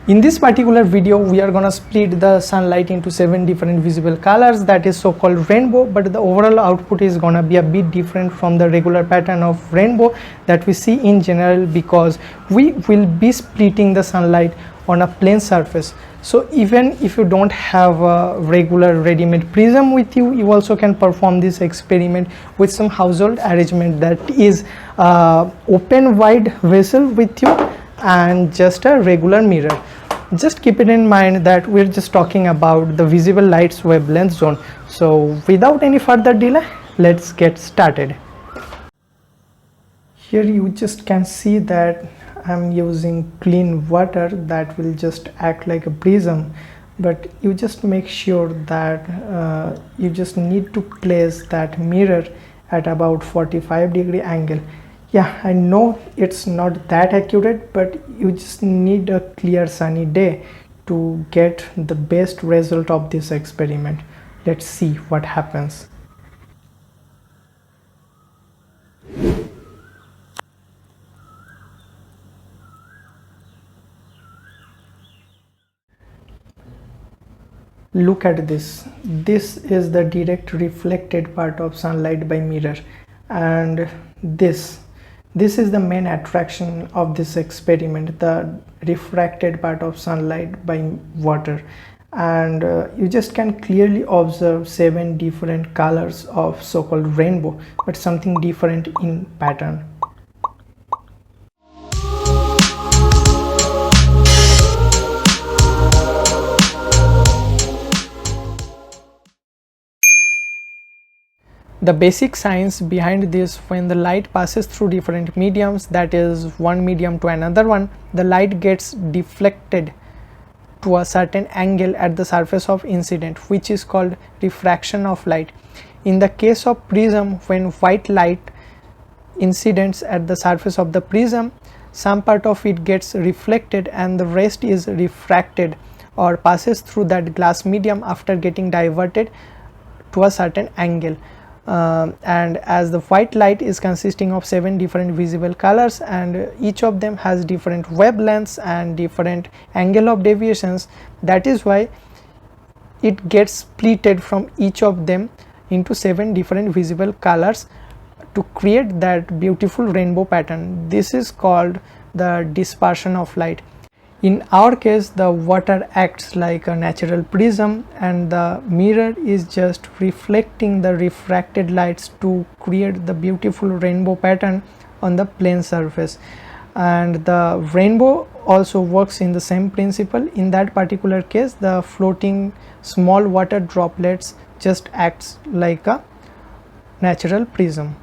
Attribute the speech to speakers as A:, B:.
A: In this particular video, we are gonna split the sunlight into 7 different visible colors, that is so-called rainbow, but the overall output is gonna be a bit different from the regular pattern of rainbow that we see in general, because we will be splitting the sunlight on a plane surface. So even if you don't have a regular ready-made prism with you, you also can perform this experiment with some household arrangement, that is open wide vessel with you and just a regular mirror. Just keep it in mind that we're just talking about the visible light's wavelength zone. So without any further delay, let's get started. Here you just can see that I'm using clean water that will just act like a prism, but you just make sure that you just need to place that mirror at about 45-degree angle. Yeah, I know it's not that accurate, but you just need a clear sunny day to get the best result of this experiment. Let's see what happens. Look at this. This is the direct reflected part of sunlight by mirror, and this is the main attraction of this experiment, the refracted part of sunlight by water. And you just can clearly observe 7 different colors of so-called rainbow, but something different in pattern. The basic science behind this: when the light passes through different mediums, that is one medium to another one, the light gets deflected to a certain angle at the surface of incident, which is called refraction of light. In the case of prism, when white light incidents at the surface of the prism, some part of it gets reflected and the rest is refracted or passes through that glass medium after getting diverted to a certain angle. And as the white light is consisting of 7 different visible colors, and each of them has different wavelengths and different angle of deviations, that is why it gets splitted from each of them into 7 different visible colors to create that beautiful rainbow pattern. This is called the dispersion of light. In our case, the water acts like a natural prism and the mirror is just reflecting the refracted lights to create the beautiful rainbow pattern on the plane surface. And the rainbow also works in the same principle. In that particular case, the floating small water droplets just acts like a natural prism.